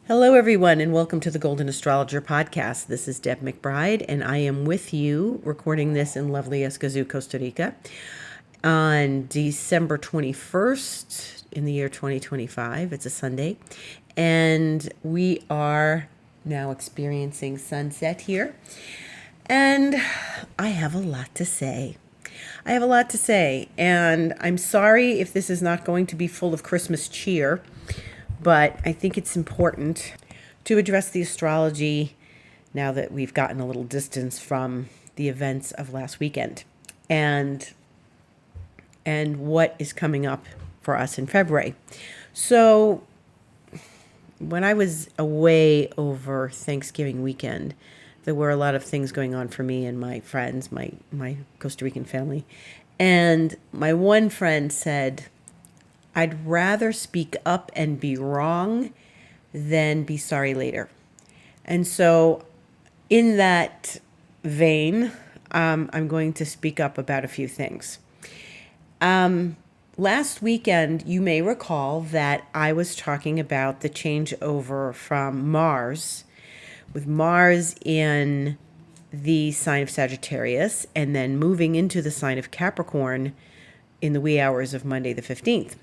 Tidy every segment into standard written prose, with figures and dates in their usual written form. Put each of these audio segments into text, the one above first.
Hello, everyone, and welcome to the Golden Astrologer Podcast. This is Deb McBride, and I am with you recording this in lovely Escazú, Costa Rica on December 21st in the year 2025. It's a Sunday, and we are now experiencing sunset here, and I have a lot to say. And I'm sorry if this is not going to be full of Christmas cheer, but I think it's important to address the astrology now that we've gotten a little distance from the events of last weekend and what is coming up for us in February. So when I was away over Thanksgiving weekend, there were a lot of things going on for me and my friends, my Costa Rican family. And my one friend said, I'd rather speak up and be wrong than be sorry later. And so in that vein, I'm going to speak up about a few things. Last weekend, you may recall that I was talking about the changeover from Mars, with Mars in the sign of Sagittarius and then moving into the sign of Capricorn in the wee hours of Monday the 15th.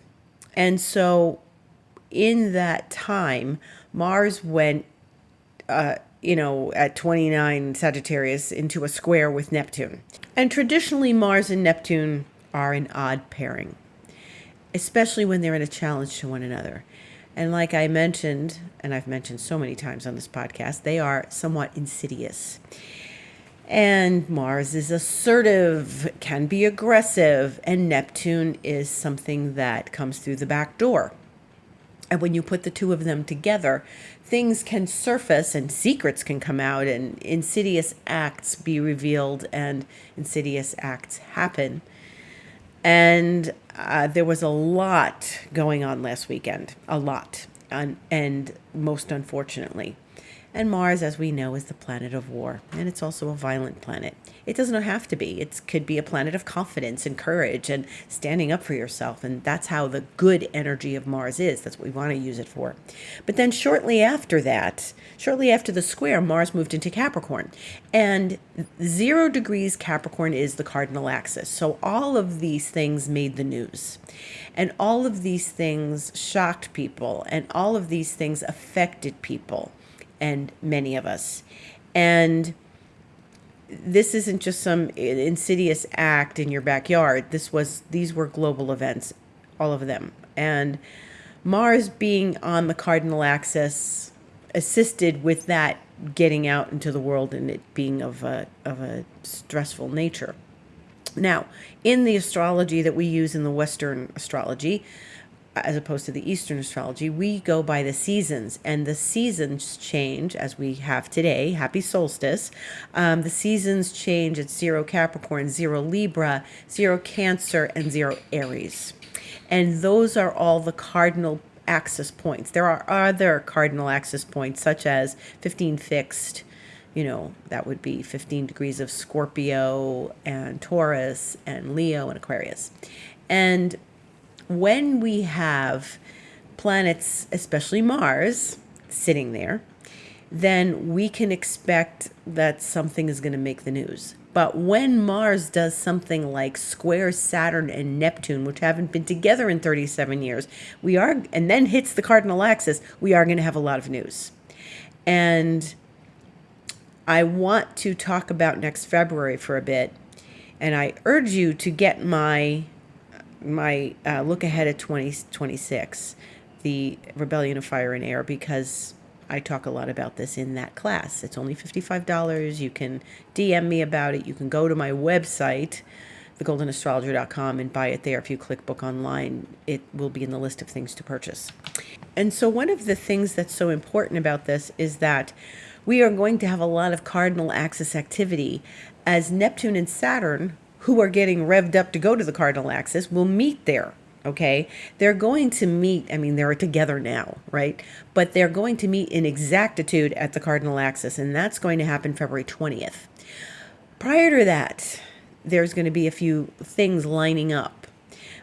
And so in that time, Mars went, at 29 Sagittarius into a square with Neptune. And traditionally, Mars and Neptune are an odd pairing, especially when they're in a challenge to one another. And like I mentioned, and I've mentioned so many times on this podcast, they are somewhat insidious. And Mars is assertive, can be aggressive, and Neptune is something that comes through the back door. And when you put the two of them together, things can surface and secrets can come out and insidious acts be revealed and insidious acts happen. And there was a lot going on last weekend, a lot, and most unfortunately. And Mars, as we know, is the planet of war, and it's also a violent planet. It doesn't have to be. It could be a planet of confidence and courage and standing up for yourself, and that's how the good energy of Mars is. That's what we want to use it for. But then shortly after the square, Mars moved into Capricorn, and 0 degrees Capricorn is the cardinal axis. So all of these things made the news, and all of these things shocked people, and all of these things affected people. And many of us. And this isn't just some insidious act in your backyard. These were global events, all of them. And Mars being on the cardinal axis assisted with that getting out into the world and it being of a stressful nature. Now, in the astrology that we use in the Western astrology, as opposed to the Eastern astrology, we go by the seasons, and the seasons change as we have today. Happy solstice. The seasons change at 0 Capricorn, 0 Libra, 0 Cancer, and 0 Aries. And those are all the cardinal axis points. There are other cardinal axis points, such as 15 fixed, that would be 15 degrees of Scorpio and Taurus and Leo and Aquarius. And when we have planets, especially Mars, sitting there, then we can expect that something is going to make the news. But when Mars does something like square Saturn and Neptune, which haven't been together in 37 years, and then hits the cardinal axis, we are going to have a lot of news. And I want to talk about next February for a bit, and I urge you to get my look ahead at 2026, the Rebellion of Fire and Air, because I talk a lot about this in that class. It's only $55. You can DM me about it. You can go to my website, thegoldenastrologer.com, and buy it there. If you click book online, it will be in the list of things to purchase. And so one of the things that's so important about this is that we are going to have a lot of cardinal axis activity as Neptune and Saturn, who are getting revved up to go to the cardinal axis, will meet there, okay? They're going to meet, they're together now, right? But they're going to meet in exactitude at the cardinal axis, and that's going to happen February 20th. Prior to that, there's going to be a few things lining up.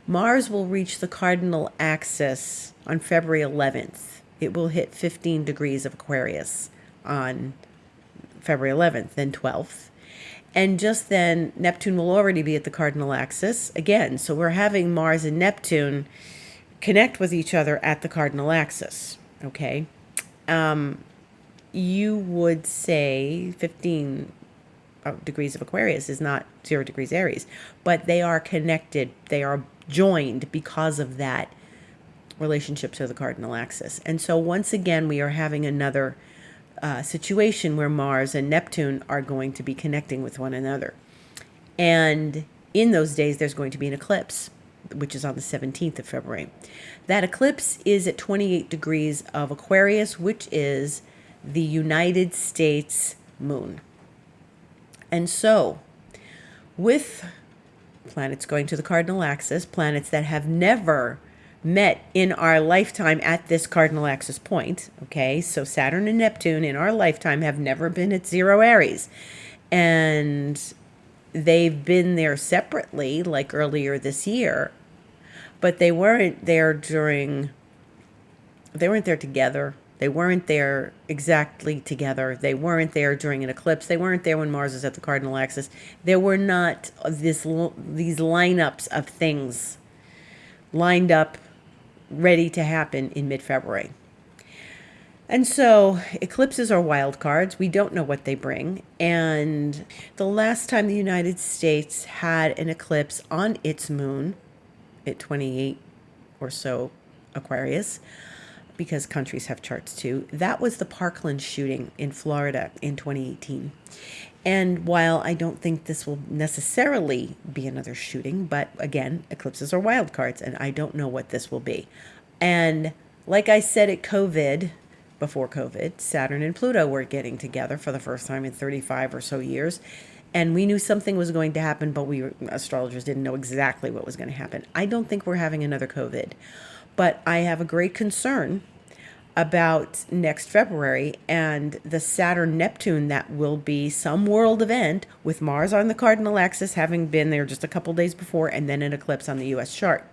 Mars will reach the cardinal axis on February 11th. It will hit 15 degrees of Aquarius on February 11th, then 12th. And just then, Neptune will already be at the cardinal axis again. So we're having Mars and Neptune connect with each other at the cardinal axis. Okay. You would say 15 degrees of Aquarius is not 0 degrees Aries, but they are connected. They are joined because of that relationship to the cardinal axis. And so once again, we are having another situation where Mars and Neptune are going to be connecting with one another. And in those days, there's going to be an eclipse, which is on the 17th of February. That eclipse is at 28 degrees of Aquarius, which is the United States moon. And so, with planets going to the cardinal axis, planets that have never met in our lifetime at this cardinal axis point, okay? So Saturn and Neptune in our lifetime have never been at 0 Aries. And they've been there separately, like earlier this year, but they weren't there together. They weren't there exactly together. They weren't there during an eclipse. They weren't there when Mars is at the cardinal axis. There were not these lineups of things lined up, ready to happen in mid-February. And so eclipses are wild cards. We don't know what they bring. And the last time the United States had an eclipse on its moon at 28 or so Aquarius, because countries have charts too, that was the Parkland shooting in Florida in 2018. And while I don't think this will necessarily be another shooting, but again, eclipses are wild cards, and I don't know what this will be. And like I said before COVID, Saturn and Pluto were getting together for the first time in 35 or so years. And we knew something was going to happen, but astrologers didn't know exactly what was going to happen. I don't think we're having another COVID. But I have a great concern about next February and the Saturn-Neptune that will be some world event with Mars on the cardinal axis, having been there just a couple days before, and then an eclipse on the U.S. chart.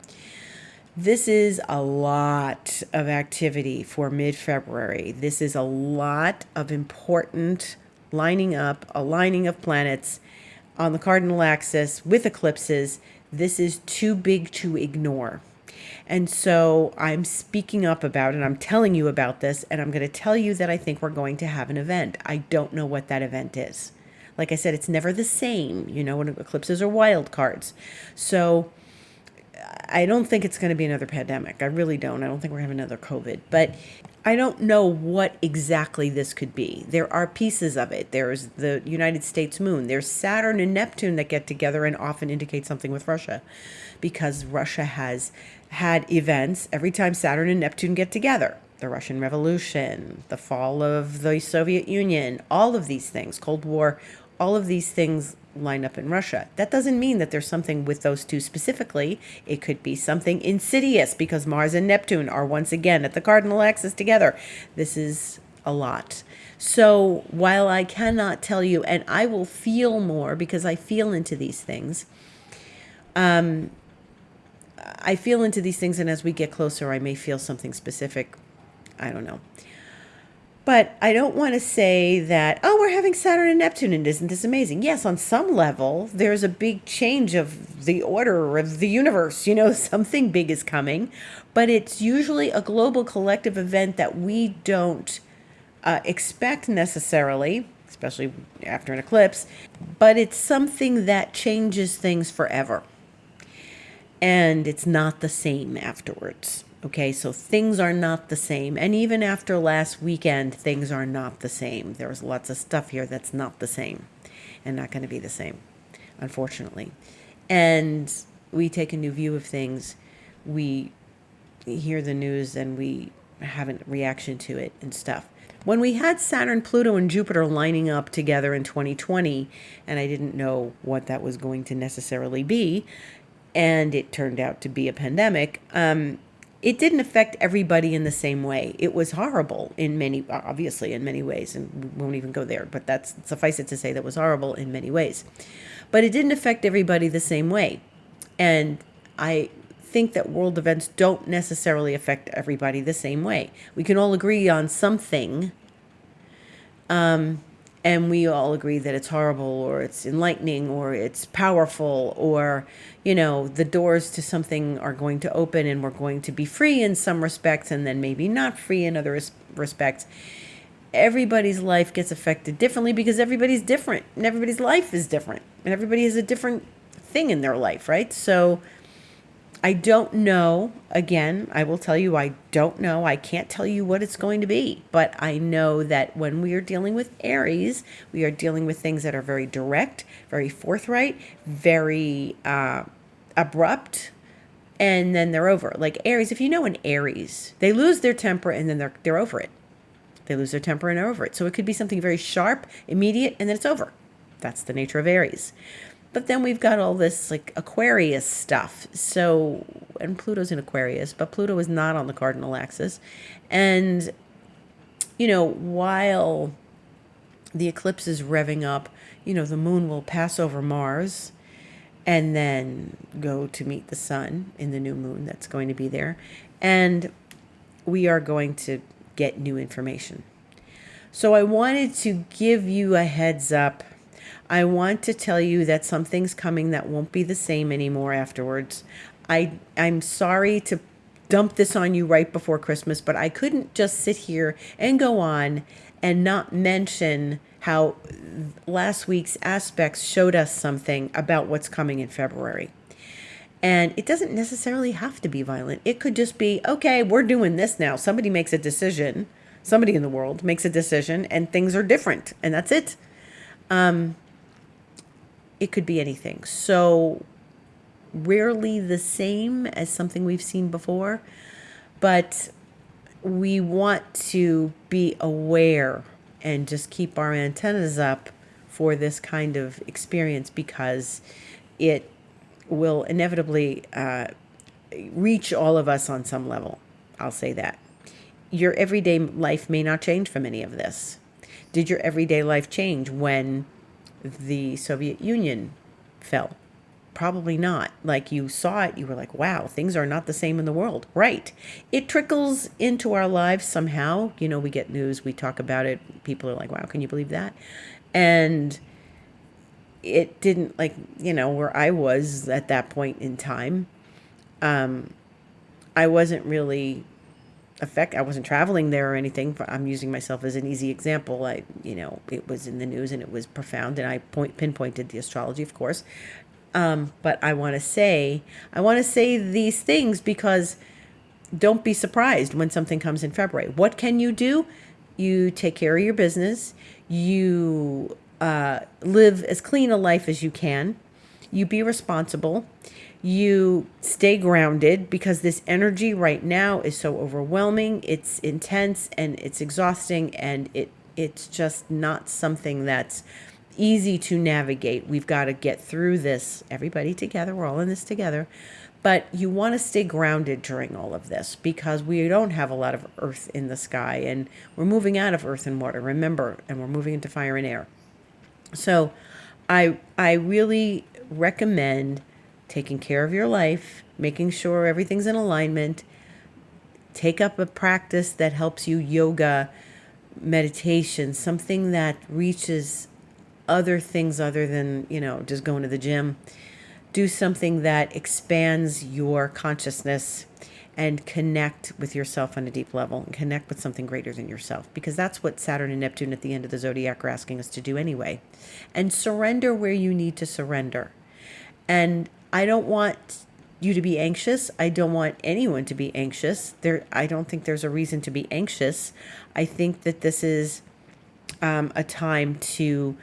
This is a lot of activity for mid-February. This is a lot of important aligning of planets on the cardinal axis with eclipses. This is too big to ignore. And so I'm speaking up about it. I'm telling you about this, and I'm going to tell you that I think we're going to have an event. I don't know what that event is. Like I said, it's never the same, when eclipses are wild cards. So I don't think it's going to be another pandemic. I really don't. I don't think we're having another COVID. But I don't know what exactly this could be. There are pieces of it. There's the United States moon. There's Saturn and Neptune that get together and often indicate something with Russia, because Russia has had events every time Saturn and Neptune get together. The Russian Revolution, the fall of the Soviet Union, all of these things, Cold War, all of these things line up in Russia. That doesn't mean that there's something with those two specifically. It could be something insidious because Mars and Neptune are once again at the cardinal axis together. This is a lot. So while I cannot tell you, and I will feel more because I feel into these things, and as we get closer, I may feel something specific. I don't know. But I don't want to say that, we're having Saturn and Neptune, and isn't this amazing? Yes, on some level, there's a big change of the order of the universe. Something big is coming. But it's usually a global collective event that we don't expect necessarily, especially after an eclipse. But it's something that changes things forever. And it's not the same afterwards. Okay, so things are not the same. And even after last weekend, things are not the same. There's lots of stuff here that's not the same and not going to be the same, unfortunately. And we take a new view of things. We hear the news and we have a reaction to it and stuff. When we had Saturn, Pluto, and Jupiter lining up together in 2020, and I didn't know what that was going to necessarily be, and it turned out to be a pandemic, it didn't affect everybody in the same way. It was horrible obviously in many ways, and we won't even go there, but that's, suffice it to say, that was horrible in many ways. But it didn't affect everybody the same way. And I think that world events don't necessarily affect everybody the same way. We can all agree on something, and we all agree that it's horrible or it's enlightening or it's powerful, or, the doors to something are going to open and we're going to be free in some respects and then maybe not free in other respects. Everybody's life gets affected differently because everybody's different and everybody's life is different and everybody has a different thing in their life, right? So I don't know. Again, I will tell you, I don't know. I can't tell you what it's going to be, but I know that when we are dealing with Aries, we are dealing with things that are very direct, very forthright, very abrupt, and then they're over. Like Aries, if you know an Aries, they lose their temper and then they're over it. They lose their temper and are over it. So it could be something very sharp, immediate, and then it's over. That's the nature of Aries. But then we've got all this like Aquarius stuff. So, and Pluto's in Aquarius, but Pluto is not on the cardinal axis. And, while the eclipse is revving up, the moon will pass over Mars and then go to meet the sun in the new moon that's going to be there. And we are going to get new information. So I wanted to give you a heads up. I want to tell you that something's coming that won't be the same anymore afterwards. I'm sorry to dump this on you right before Christmas, but I couldn't just sit here and go on and not mention how last week's aspects showed us something about what's coming in February. And it doesn't necessarily have to be violent. It could just be, okay, we're doing this now. Somebody makes a decision. Somebody in the world makes a decision and things are different. And that's it. It could be anything. So rarely the same as something we've seen before. But we want to be aware and just keep our antennas up for this kind of experience because it will inevitably reach all of us on some level. I'll say that. Your everyday life may not change from any of this. Did your everyday life change when the Soviet Union fell? Probably not. Like you saw it, you were like, wow, things are not the same in the world. Right. It trickles into our lives somehow. We get news, we talk about it. People are like, wow, can you believe that? And it didn't where I was at that point in time. I wasn't really I wasn't traveling there or anything. I'm using myself as an easy example. It was in the news and it was profound, and I pinpointed the astrology, of course. But I want to say these things because don't be surprised when something comes in February. What can you do? You take care of your business. You live as clean a life as you can. You be responsible. You stay grounded because this energy right now is so overwhelming. It's intense and it's exhausting, and it's just not something that's easy to navigate. We've got to get through this, everybody together. We're all in this together. But you want to stay grounded during all of this because we don't have a lot of earth in the sky, and we're moving out of earth and water, remember, and we're moving into fire and air. So I really recommend taking care of your life, making sure everything's in alignment. Take up a practice that helps you, yoga, meditation, something that reaches other things other than, just going to the gym. Do something that expands your consciousness and connect with yourself on a deep level and connect with something greater than yourself, because that's what Saturn and Neptune at the end of the zodiac are asking us to do anyway. And surrender where you need to surrender. And I don't want you to be anxious. I don't want anyone to be anxious. I don't think there's a reason to be anxious. I think that this is a time to,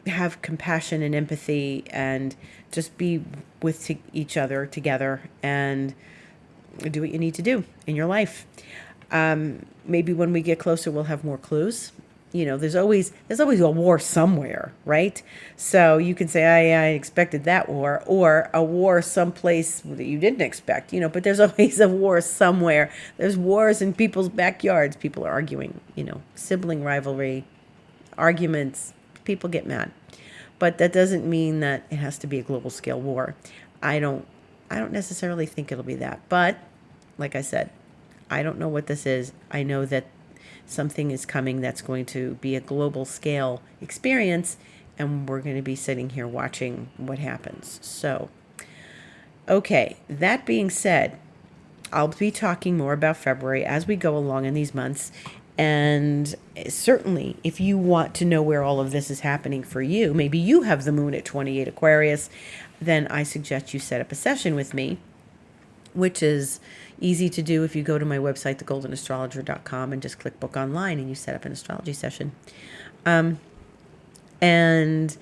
have compassion and empathy and just be with each other together and do what you need to do in your life. Maybe when we get closer, we'll have more clues. There's always a war somewhere, right? So you can say, I expected that war, or a war someplace that you didn't expect, but there's always a war somewhere. There's wars in people's backyards. People are arguing, sibling rivalry, arguments. People get mad. But that doesn't mean that it has to be a global scale war. I don't I don't necessarily think it'll be that. But like I said, I don't know what this is. I know that something is coming that's going to be a global scale experience, and we're going to be sitting here watching what happens. So, okay, that being said, I'll be talking more about February as we go along in these months. And certainly, if you want to know where all of this is happening for you, maybe you have the moon at 28 Aquarius, then I suggest you set up a session with me, which is easy to do if you go to my website, thegoldenastrologer.com, and just click book online and you set up an astrology session. And,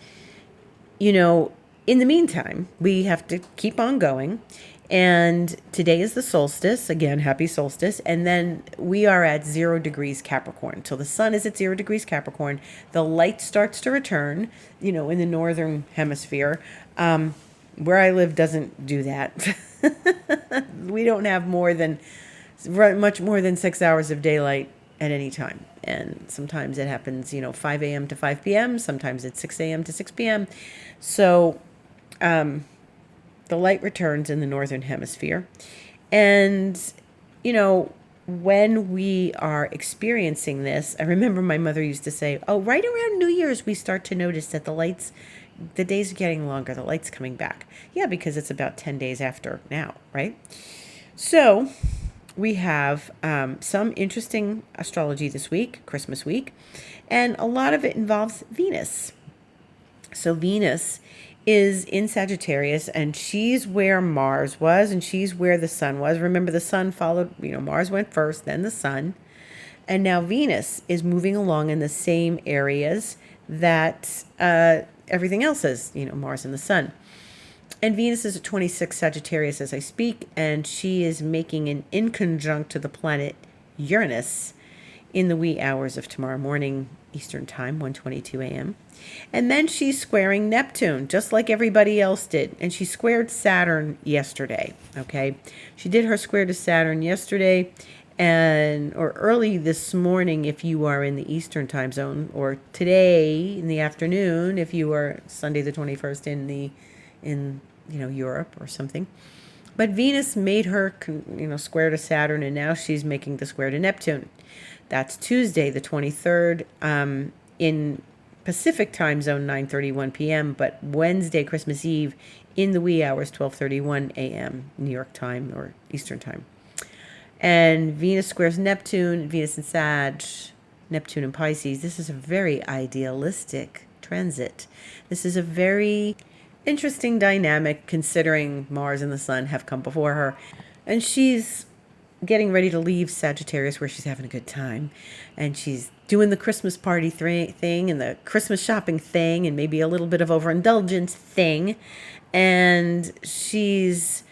you know, in the meantime, we have to keep on going. And today is the solstice. Again, happy solstice. And then we are at 0 degrees Capricorn. So the sun is at 0 degrees Capricorn. The light starts to return, you know, in the northern hemisphere. Where I live doesn't do that. We don't have much more than 6 hours of daylight at any time. And sometimes it happens, 5 a.m. to 5 p.m. Sometimes it's 6 a.m. to 6 p.m. So the light returns in the northern hemisphere. And, when we are experiencing this, I remember my mother used to say, right around New Year's, we start to notice that the days are getting longer, the light's coming back. Yeah, because it's about 10 days after now, right? So we have some interesting astrology this week, Christmas week, and a lot of it involves Venus. So Venus is in Sagittarius, and she's where Mars was, and she's where the sun was. Remember, the sun followed, Mars went first, then the sun. And now Venus is moving along in the same areas that everything else is, Mars and the sun. And Venus is at 26 Sagittarius as I speak, and she is making an inconjunct to the planet Uranus in the wee hours of tomorrow morning, Eastern Time, 1:22 a.m. And then she's squaring Neptune, just like everybody else did. And she squared Saturn yesterday, okay? She did her square to Saturn yesterday, or early this morning if you are in the Eastern Time zone, or today in the afternoon if you are Sunday the 21st in Europe or something. But Venus made her square to Saturn, and now she's making the square to Neptune. That's Tuesday the 23rd in Pacific Time zone, 9:31 p.m., but Wednesday, Christmas Eve, in the wee hours, 12:31 a.m. New York time or Eastern Time. And Venus squares Neptune, Venus in Sag, Neptune in Pisces. This is a very idealistic transit. This is a very interesting dynamic considering Mars and the Sun have come before her. And she's getting ready to leave Sagittarius, where she's having a good time. And she's doing the Christmas party thing and the Christmas shopping thing and maybe a little bit of overindulgence thing. And she's,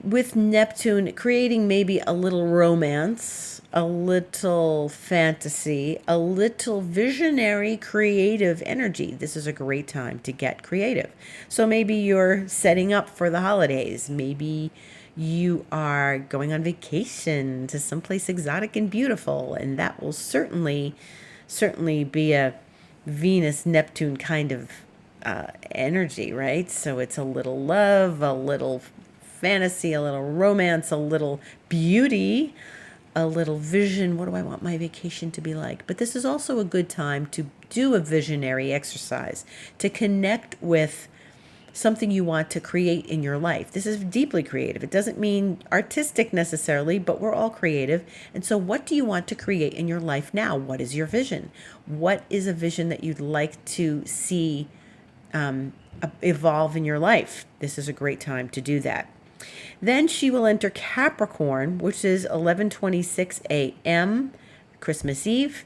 with Neptune, creating maybe a little romance, a little fantasy, a little visionary creative energy. This is a great time to get creative. So maybe you're setting up for the holidays. Maybe you are going on vacation to someplace exotic and beautiful, and that will certainly be a Venus-Neptune kind of energy, right? So it's a little love, a little fantasy, a little romance, a little beauty, a little vision. What do I want my vacation to be like? But this is also a good time to do a visionary exercise, to connect with something you want to create in your life. This is deeply creative. It doesn't mean artistic necessarily, but we're all creative. And so what do you want to create in your life now? What is your vision? What is a vision that you'd like to see evolve in your life? This is a great time to do that. Then she will enter Capricorn, which is 11:26 a.m. Christmas Eve.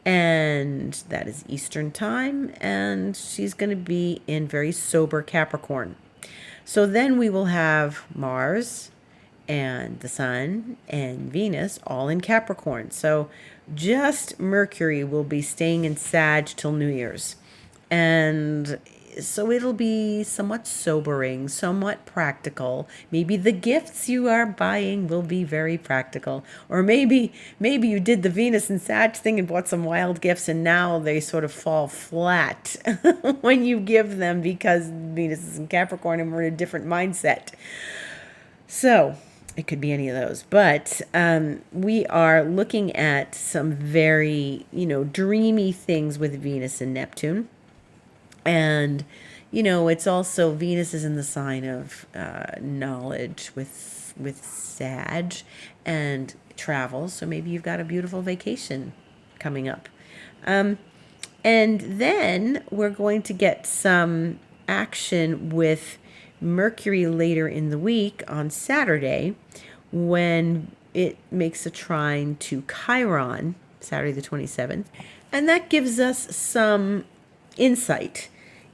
And that is Eastern Time, and she's going to be in very sober Capricorn. So then we will have Mars and the Sun and Venus all in Capricorn. So just Mercury will be staying in Sag till New Year's. And So it'll be somewhat sobering, somewhat practical. Maybe the gifts you are buying will be very practical. Or maybe you did the Venus and Sag thing and bought some wild gifts and now they sort of fall flat when you give them because Venus is in Capricorn and we're in a different mindset. So it could be any of those. But we are looking at some very, dreamy things with Venus and Neptune. And, it's also Venus is in the sign of knowledge with Sag and travel. So maybe you've got a beautiful vacation coming up. And then we're going to get some action with Mercury later in the week on Saturday when it makes a trine to Chiron, Saturday the 27th. And that gives us some insight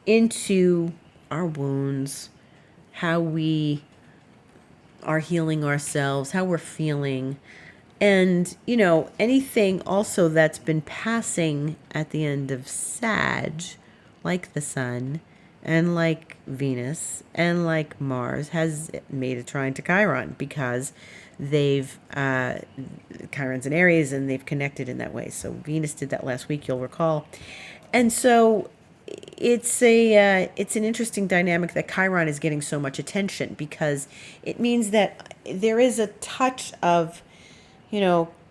into our wounds, how we are healing ourselves, how we're feeling, and, anything also that's been passing at the end of Sag, like the Sun and like Venus and like Mars, has made a trine to Chiron because they've, Chiron's in Aries and they've connected in that way. So Venus did that last week, you'll recall. And so it's an interesting dynamic that Chiron is getting so much attention because it means that there is a touch of,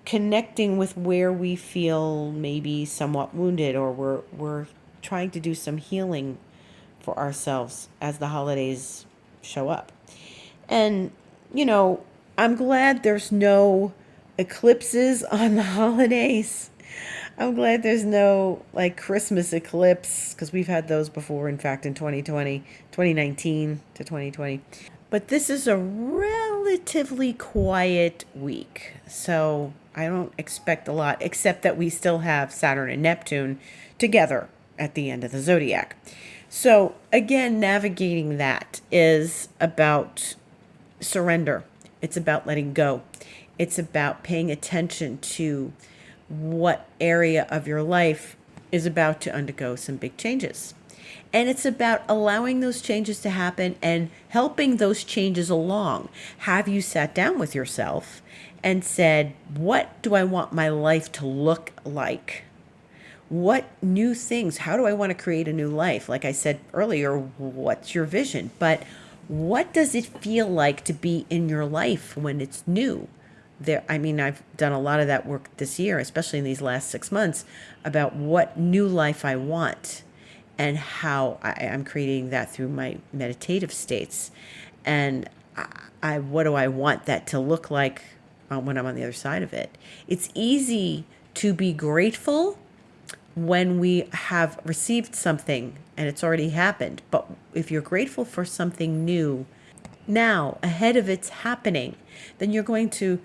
connecting with where we feel maybe somewhat wounded, or we're trying to do some healing for ourselves as the holidays show up. And, I'm glad there's no eclipses on the holidays. I'm glad there's no Christmas eclipse because we've had those before, in fact, in 2019 to 2020. But this is a relatively quiet week. So I don't expect a lot, except that we still have Saturn and Neptune together at the end of the zodiac. So again, navigating that is about surrender. It's about letting go. It's about paying attention to what area of your life is about to undergo some big changes. And it's about allowing those changes to happen and helping those changes along. Have you sat down with yourself and said, what do I want my life to look like? What new things? How do I want to create a new life? Like I said earlier, what's your vision? But what does it feel like to be in your life when it's new? I've done a lot of that work this year, especially in these last 6 months, about what new life I want and how I'm creating that through my meditative states. And what do I want that to look like when I'm on the other side of it? It's easy to be grateful when we have received something and it's already happened. But if you're grateful for something new now, ahead of its happening, then you're going to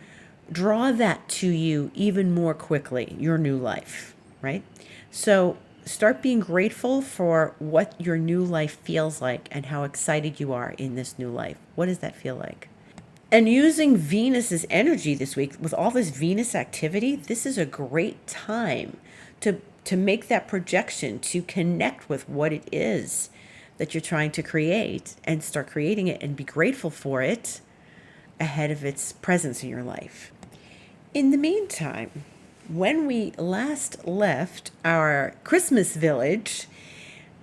draw that to you even more quickly, your new life, right? So start being grateful for what your new life feels like and how excited you are in this new life. What does that feel like? And using Venus's energy this week with all this Venus activity, this is a great time to make that projection, to connect with what it is that you're trying to create and start creating it and be grateful for it ahead of its presence in your life. In the meantime, when we last left our Christmas village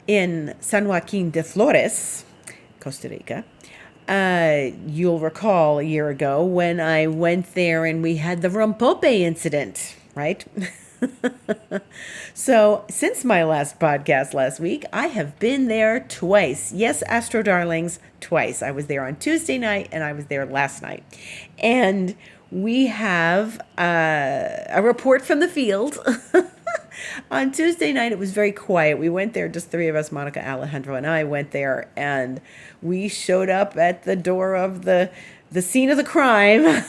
in San Joaquin de Flores, Costa Rica, you'll recall a year ago when I went there and we had the Rompope incident, right? So since my last podcast last week, I have been there twice. Yes, Astro Darlings, twice. I was there on Tuesday night and I was there last night. And we have a report from the field. On Tuesday night, it was very quiet. We went there, just three of us, Monica, Alejandro, and I went there, and we showed up at the door of the scene of the crime,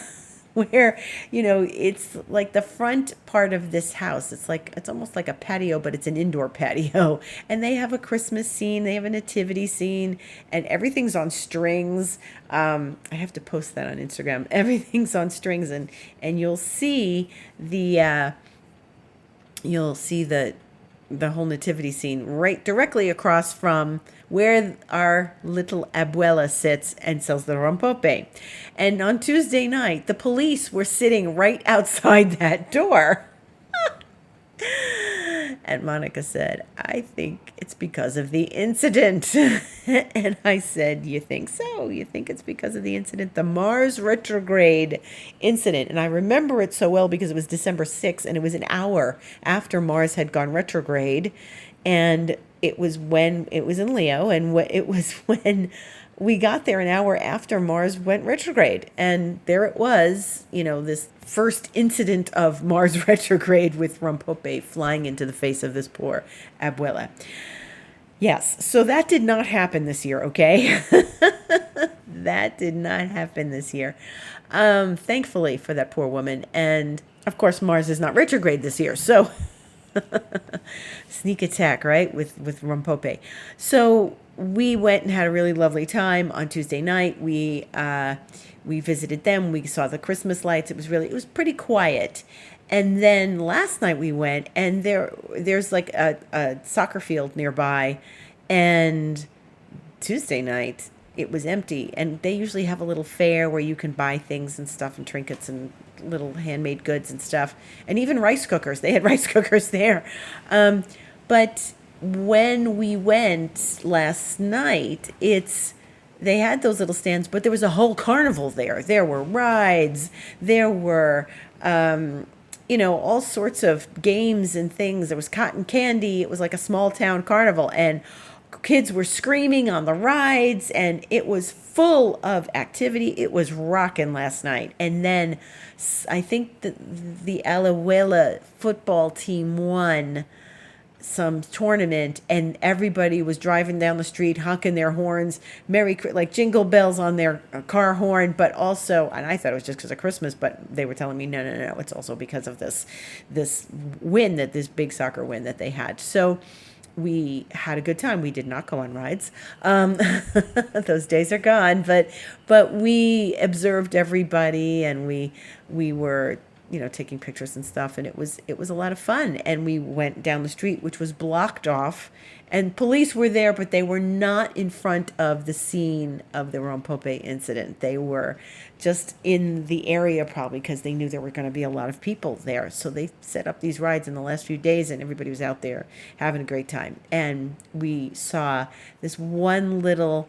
where, it's like the front part of this house. It's almost like a patio, but it's an indoor patio. And they have a Christmas scene, they have a nativity scene, and everything's on strings. I have to post that on Instagram. Everything's on strings, and you'll see the the whole nativity scene right directly across from where our little abuela sits and sells the rompope. And on Tuesday night, the police were sitting right outside that door. And Monica said, I think it's because of the incident. And I said, you think so? You think it's because of the incident? The Mars retrograde incident. And I remember it so well because it was December 6th and it was an hour after Mars had gone retrograde. And it was when it was in Leo, and it was when we got there an hour after Mars went retrograde. And there it was, this first incident of Mars retrograde with Rompope flying into the face of this poor abuela. Yes, so that did not happen this year, okay? That did not happen this year. Thankfully for that poor woman. And of course, Mars is not retrograde this year, so sneak attack, right, with Rompope. So we went and had a really lovely time on Tuesday night. We visited them. We saw the Christmas lights. It was pretty quiet. And then last night we went, and there's like a soccer field nearby, and Tuesday night it was empty. And they usually have a little fair where you can buy things and stuff and trinkets and little handmade goods and stuff, and even rice cookers. They had rice cookers there. But when we went last night, they had those little stands, but there was a whole carnival there. There were rides. There were, all sorts of games and things. There was cotton candy. It was like a small town carnival, and kids were screaming on the rides, and it was full of activity. It was rocking last night. And then I think the Alajuela football team won some tournament, and everybody was driving down the street honking their horns, like jingle bells on their car horn, but also, and I thought it was just because of Christmas, but they were telling me no, it's also because of this big soccer win that they had. So we had a good time. We did not go on rides. Those days are gone, but we observed everybody, and we were taking pictures and stuff, and it was a lot of fun. And we went down the street, which was blocked off, and police were there, but they were not in front of the scene of the Rompope incident. They were just in the area, probably because they knew there were going to be a lot of people there. So they set up these rides in the last few days, and everybody was out there having a great time. And we saw this one little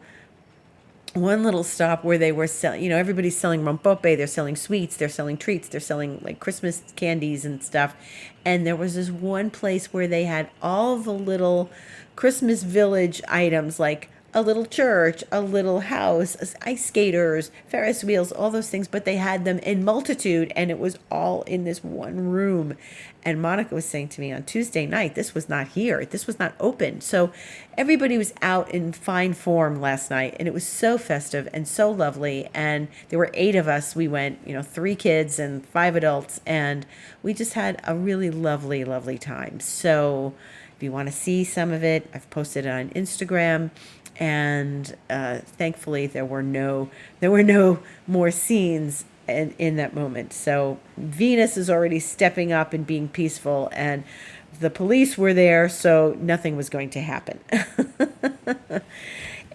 stop where they were selling, everybody's selling rompope, they're selling sweets, they're selling treats, they're selling like Christmas candies and stuff. And there was this one place where they had all the little Christmas village items, like a little church, a little house, ice skaters, Ferris wheels, all those things, but they had them in multitude, and it was all in this one room. And Monica was saying to me on Tuesday night, this was not here. This was not open. So everybody was out in fine form last night, and it was so festive and so lovely. And there were 8 of us. We went, 3 kids and 5 adults, and we just had a really lovely, lovely time. So if you want to see some of it, I've posted it on Instagram. And thankfully, there were no more scenes in that moment. So Venus is already stepping up and being peaceful, and the police were there, so nothing was going to happen.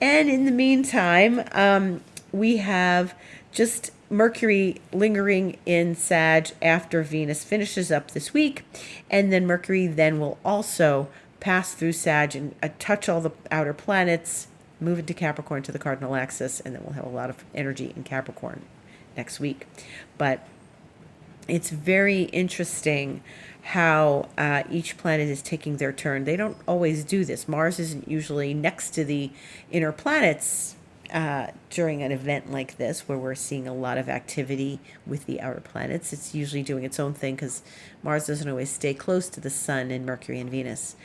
And in the meantime, we have just Mercury lingering in Sag after Venus finishes up this week, and then Mercury then will also pass through Sag and touch all the outer planets, move into Capricorn to the cardinal axis, and then we'll have a lot of energy in Capricorn next week. But it's very interesting how each planet is taking their turn. They don't always do this. Mars isn't usually next to the inner planets during an event like this, where we're seeing a lot of activity with the outer planets. It's usually doing its own thing because Mars doesn't always stay close to the Sun and Mercury and Venus.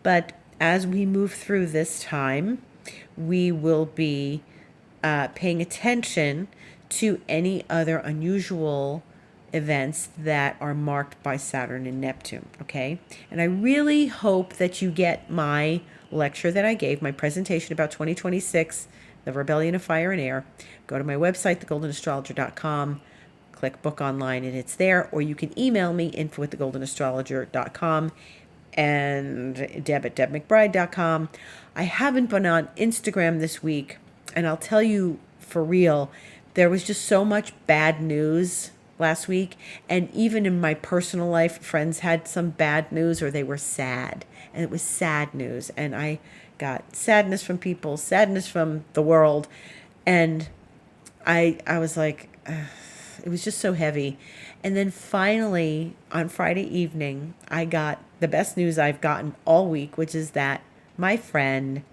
But as we move through this time, we will be paying attention to any other unusual events that are marked by Saturn and Neptune, okay? And I really hope that you get my lecture that I gave, my presentation about 2026, the Rebellion of Fire and Air. Go to my website, thegoldenastrologer.com, click book online, and it's there, or you can email me, info@thegoldenastrologer.com, and deb@debmcbride.com. I haven't been on Instagram this week, and I'll tell you for real, there was just so much bad news last week. And even in my personal life, friends had some bad news or they were sad. And it was sad news. And I got sadness from people, sadness from the world. And I was like, ugh, it was just so heavy. And then finally, on Friday evening, I got the best news I've gotten all week, which is that my friend,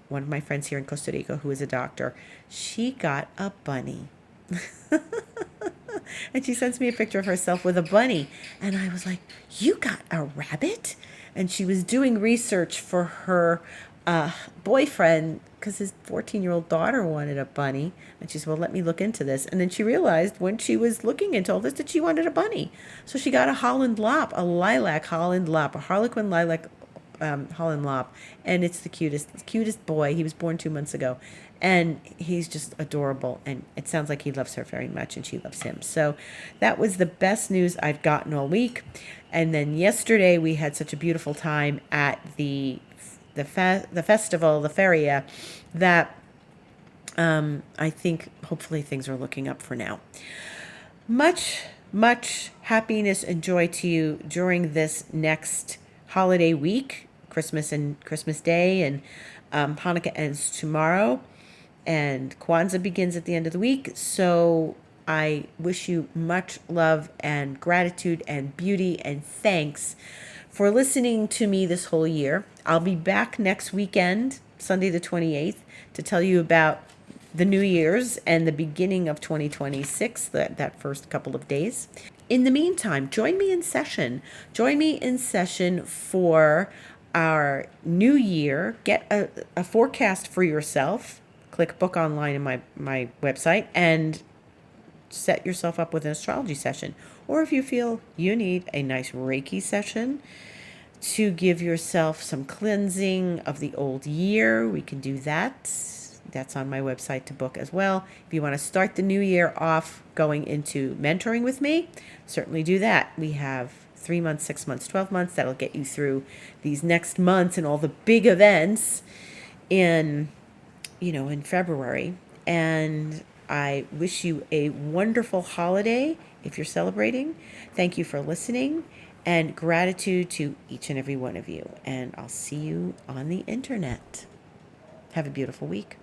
one of my friends here in Costa Rica, who is a doctor, she got a bunny. And she sends me a picture of herself with a bunny. And I was like, you got a rabbit? And she was doing research for her boyfriend because his 14-year-old daughter wanted a bunny. And she said, well, let me look into this. And then she realized when she was looking into all this that she wanted a bunny. So she got a Holland Lop, a lilac Holland Lop, a Harlequin lilac Holland Lop. And it's the cutest boy. He was born 2 months ago. And he's just adorable. And it sounds like he loves her very much and she loves him. So that was the best news I've gotten all week. And then yesterday we had such a beautiful time at the festival, the feria, that I think hopefully things are looking up for now. Much happiness and joy to you during this next holiday week, Christmas and Christmas Day, and Hanukkah ends tomorrow, and Kwanzaa begins at the end of the week. So I wish you much love and gratitude and beauty and thanks for listening to me this whole year. I'll be back next weekend, Sunday the 28th, to tell you about the New Year's and the beginning of 2026, that first couple of days. In the meantime, join me in session. Join me in session for our new year. Get a forecast for yourself. Click book online in my website and set yourself up with an astrology session. Or if you feel you need a nice Reiki session to give yourself some cleansing of the old year, we can do that. That's on my website to book as well. If you want to start the new year off going into mentoring with me, certainly do that. We have 3 months, 6 months, 12 months. That'll get you through these next months and all the big events in February. And I wish you a wonderful holiday if you're celebrating. Thank you for listening, and gratitude to each and every one of you. And I'll see you on the internet. Have a beautiful week.